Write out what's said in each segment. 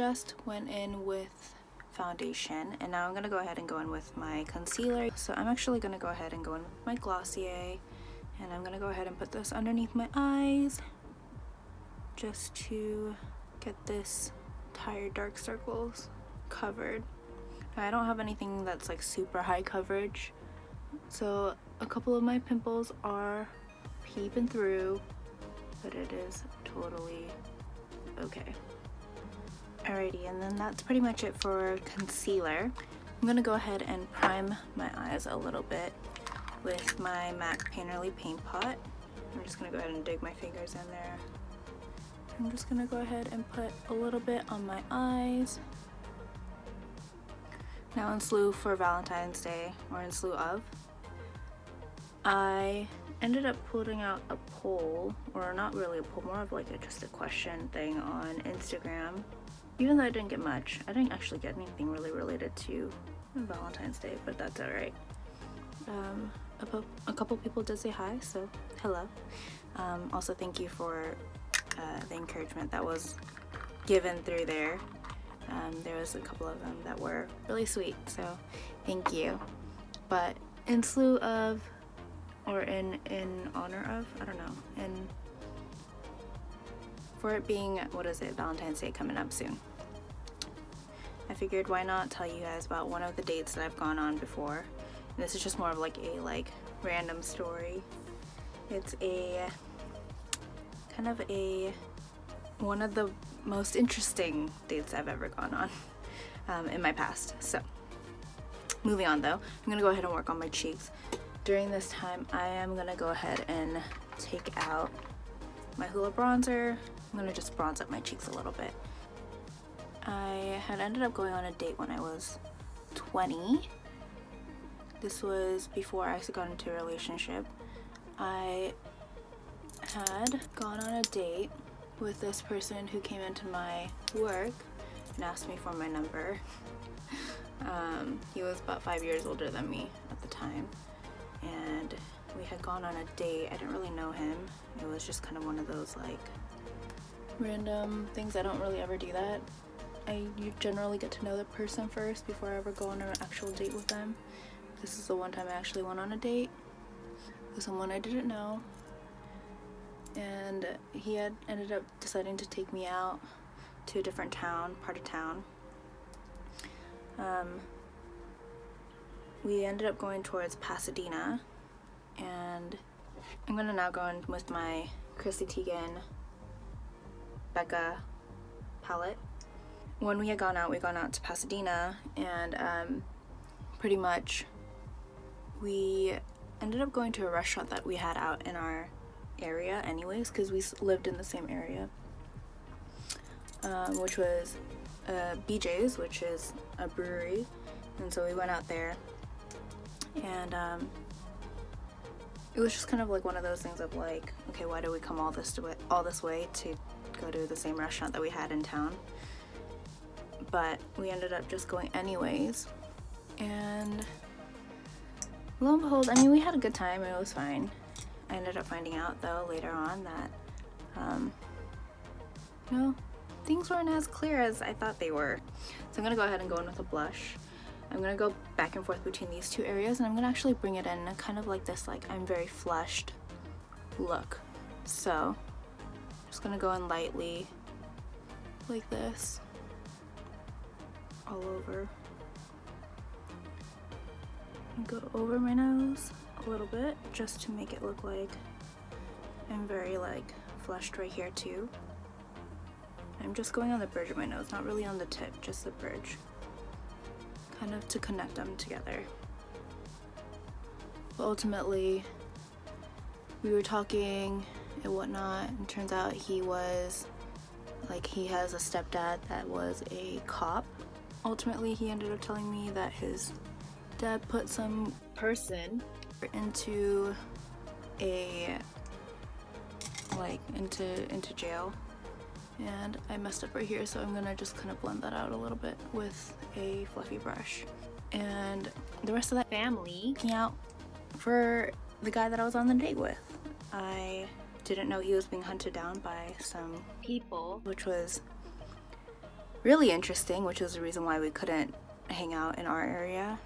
just went in with foundation, and now I'm gonna go ahead and go in with my concealer. So I'm actually gonna go ahead and go in with my Glossier, and I'm gonna go ahead and put this underneath my eyes just to get this entire dark circles covered. Now, I don't have anything that's like super high coverage, so a couple of my pimples are peeping through, but it is totally okay. Alrighty, and then that's pretty much it for concealer. I'm gonna go ahead and prime my eyes a little bit with my MAC Painterly Paint Pot. I'm just gonna go ahead and dig my fingers in there. I'm just gonna go ahead and put a little bit on my eyes. Now in slew for Valentine's Day, or in slew of, I ended up putting out a poll, or not really a poll, more of like just a question thing on Instagram. Even though I didn't get much, I didn't actually get anything really related to Valentine's Day, but that's alright. A couple people did say hi, so hello. Also thank you for the encouragement that was given through there. There was a couple of them that were really sweet, so thank you. But in slew of, or in honor of, I don't know, for it being, what is it, Valentine's Day coming up soon, I figured why not tell you guys about one of the dates that I've gone on before. And this is just more of like a random story. It's a kind of one of the most interesting dates I've ever gone on in my past. So moving on though, I'm gonna go ahead and work on my cheeks. During this time, I am gonna go ahead and take out my Hoola bronzer. I'm gonna just bronze up my cheeks a little bit. I had ended up going on a date when I was 20. This was before I actually got into a relationship. I had gone on a date with this person who came into my work and asked me for my number. He was about 5 years older than me at the time, and we had gone on a date. I didn't really know him. It was just kind of one of those like random things. I don't really ever do that. You generally get to know the person first before I ever go on an actual date with them. This is the one time I actually went on a date with someone I didn't know, and he had ended up deciding to take me out to a different part of town. We ended up going towards Pasadena, and I'm gonna now go in with my Chrissy Teigen Becca Palette. When we had gone out to Pasadena, and pretty much we ended up going to a restaurant that we had out in our area anyways, because we lived in the same area, which was BJ's, which is a brewery. And so we went out there, and it was just kind of like one of those things of like, okay, why do we come all this way to go to the same restaurant that we had in town? But we ended up just going anyways, and lo and behold, I mean, we had a good time and it was fine. I ended up finding out though later on that things weren't as clear as I thought they were. So I'm gonna go ahead and go in with a blush. I'm gonna go back and forth between these two areas, and I'm gonna actually bring it in kind of like this, like I'm very flushed look. So just gonna go in lightly like this all over. Go over my nose a little bit just to make it look like I'm very like flushed right here too. I'm just going on the bridge of my nose, not really on the tip, just the bridge, kind of to connect them together. But ultimately we were talking and whatnot, and turns out he has a stepdad that was a cop. Ultimately he ended up telling me that his dad put some person into jail, and I messed up right here, so I'm gonna just kind of blend that out a little bit with a fluffy brush. And the rest of that family looking out for the guy that I was on the date with. I didn't know he was being hunted down by some people, which was really interesting, which is the reason why we couldn't hang out in our area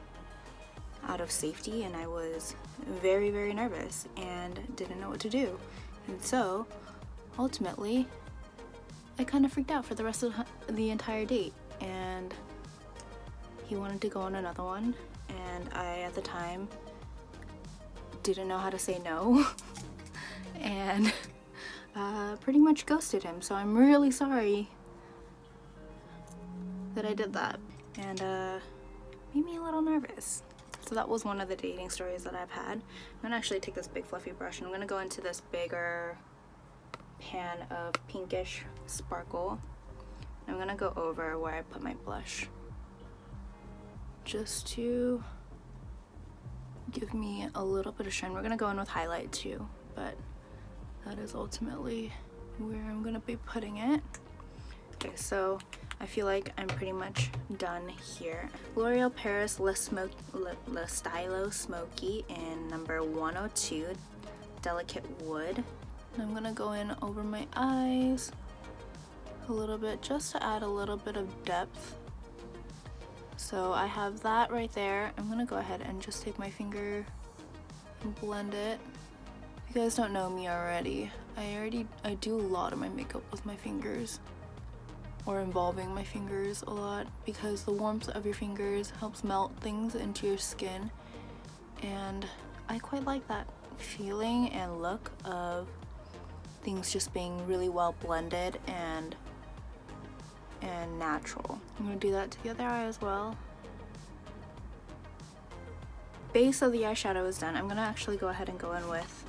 out of safety, and I was very, very nervous and didn't know what to do. And so ultimately I kind of freaked out for the rest of the entire date, and he wanted to go on another one, and I at the time didn't know how to say no and pretty much ghosted him. So I'm really sorry that I did that, and made me a little nervous. So that was one of the dating stories that I've had. I'm gonna actually take this big fluffy brush and I'm gonna go into this bigger pan of pinkish sparkle. I'm gonna go over where I put my blush, just to give me a little bit of shine. We're gonna go in with highlight too, but that is ultimately where I'm gonna be putting it. Okay, so I feel like I'm pretty much done here. L'Oreal Paris Le Stylo Smokey in number 102, Delicate Wood. And I'm gonna go in over my eyes a little bit, just to add a little bit of depth. So I have that right there. I'm gonna go ahead and just take my finger and blend it. If you guys don't know me already, I do a lot of my makeup with my fingers, or involving my fingers a lot, because the warmth of your fingers helps melt things into your skin, and I quite like that feeling and look of things just being really well blended and natural. I'm gonna do that to the other eye as well. Base of the eyeshadow is done. I'm gonna actually go ahead and go in with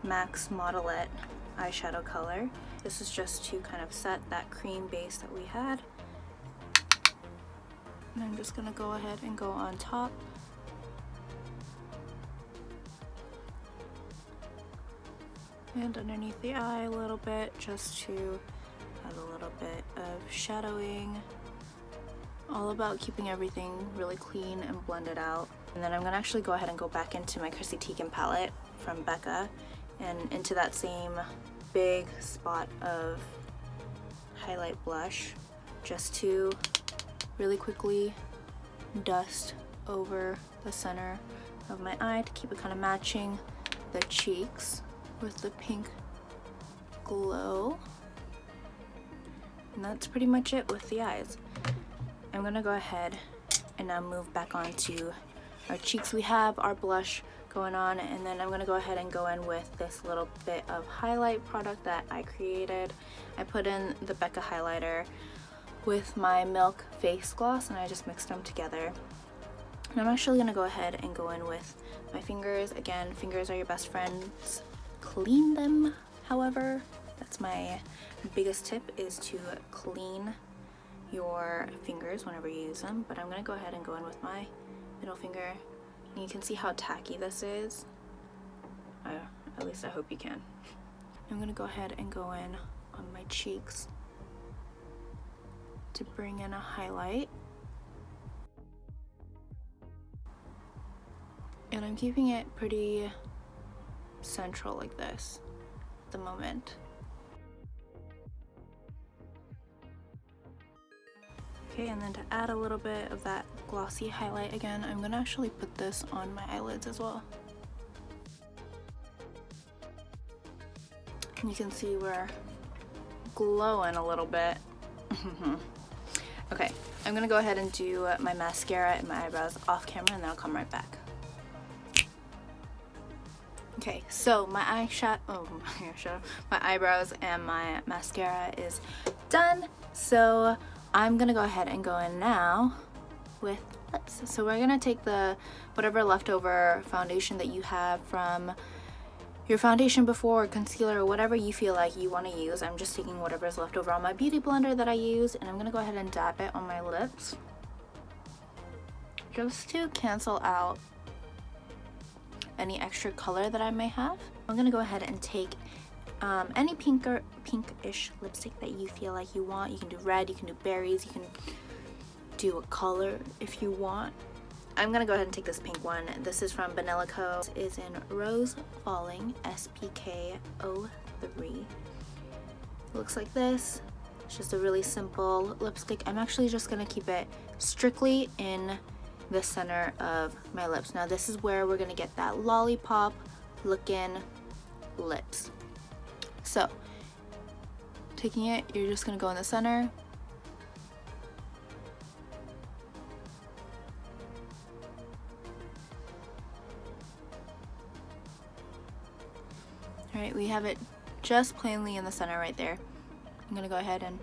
MAC's Modelette eyeshadow color. This is just to kind of set that cream base that we had. And I'm just gonna go ahead and go on top. And underneath the eye a little bit, just to add a little bit of shadowing. All about keeping everything really clean and blended out. And then I'm gonna actually go ahead and go back into my Chrissy Teigen palette from Becca and into that same big spot of highlight blush, just to really quickly dust over the center of my eye to keep it kind of matching the cheeks with the pink glow. And that's pretty much it with the eyes. I'm gonna go ahead and now move back on to our cheeks. We have our blush going on, and then I'm gonna go ahead and go in with this little bit of highlight product that I created. I put in the Becca highlighter with my Milk face gloss, and I just mixed them together. And I'm actually gonna go ahead and go in with my fingers. Again, fingers are your best friends. Clean them, however. That's my biggest tip, is to clean your fingers whenever you use them. But I'm gonna go ahead and go in with my middle finger. And you can see how tacky this is. At least I hope you can. I'm gonna go ahead and go in on my cheeks to bring in a highlight. And I'm keeping it pretty central like this at the moment. Okay, and then to add a little bit of that glossy highlight again, I'm gonna actually put this on my eyelids as well. And you can see we're glowing a little bit. Okay, I'm gonna go ahead and do my mascara and my eyebrows off camera, and then I'll come right back. Okay, so my my eyebrows and my mascara is done. So I'm gonna go ahead and go in now with lips. So we're gonna take the whatever leftover foundation that you have from your foundation before, or concealer, or whatever you feel like you want to use. I'm just taking whatever's left over on my beauty blender that I use, and I'm gonna go ahead and dab it on my lips just to cancel out any extra color that I may have. I'm gonna go ahead and take any pinkish lipstick that you feel like you want. You can do red, you can do berries, you can do a color if you want. I'm gonna go ahead and take this pink one. This is from Vanilla Co. It is in Rose Falling SPK 03. It looks like this. It's just a really simple lipstick. I'm actually just gonna keep it strictly in the center of my lips. Now this is where we're gonna get that lollipop looking lips. So taking it, you're just gonna go in the center. All right, we have it just plainly in the center right there. I'm gonna go ahead and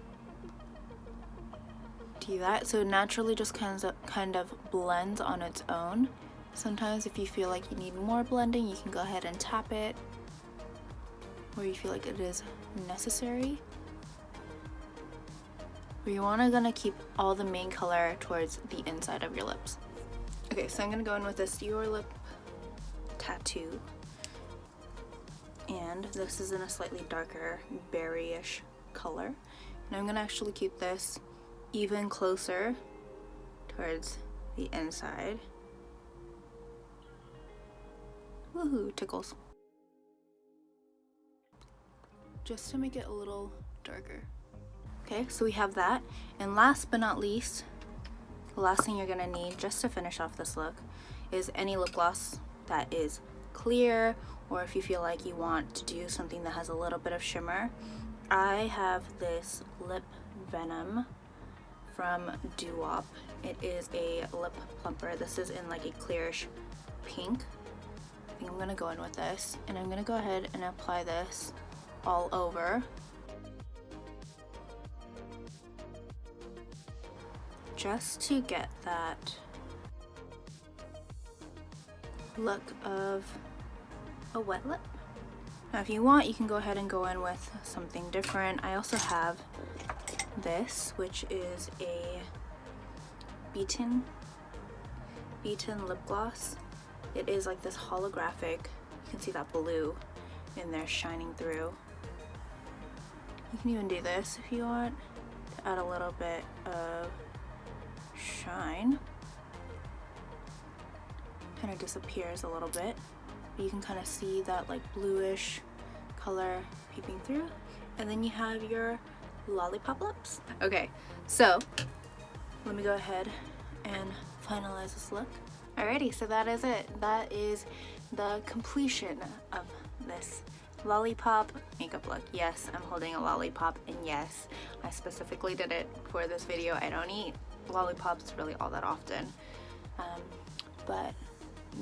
do that. So it naturally just kind of blends on its own. Sometimes if you feel like you need more blending, you can go ahead and tap it where you feel like it is necessary. But you wanna gonna keep all the main color towards the inside of your lips. Okay, so I'm gonna go in with this Dior Lip Tattoo. And this is in a slightly darker berry-ish color. And I'm gonna actually keep this even closer towards the inside. Woohoo, tickles. Just to make it a little darker. Okay, so we have that. And last but not least, the last thing you're gonna need just to finish off this look is any lip gloss that is clear, or if you feel like you want to do something that has a little bit of shimmer. I have this lip venom from DuWop. It is a lip plumper. This is in like a clearish pink. I think I'm gonna go in with this, and I'm gonna go ahead and apply this all over. Just to get that look of a wet lip. Now if you want, you can go ahead and go in with something different. I also have this, which is a Beetique lip gloss. It is like this holographic, you can see that blue in there shining through. You can even do this if you want to add a little bit of shine. Kind of disappears a little bit. You can kind of see that like bluish color peeping through, and then you have your lollipop lips. Okay, so let me go ahead and finalize this look. Alrighty, so that is it. That is the completion of this lollipop makeup look. Yes, I'm holding a lollipop, and yes, I specifically did it for this video. I don't eat lollipops really all that often, but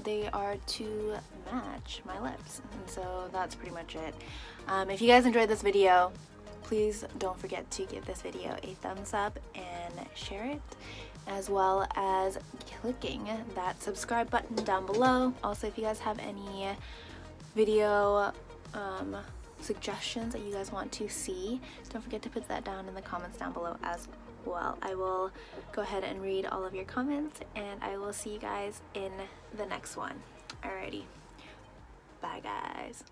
they are to match my lips, and so that's pretty much it. If you guys enjoyed this video, please don't forget to give this video a thumbs up and share it, as well as clicking that subscribe button down below. Also, if you guys have any video suggestions that you guys want to see, don't forget to put that down in the comments down below as well. I will go ahead and read all of your comments, and I will see you guys in the next one. Alrighty, bye guys.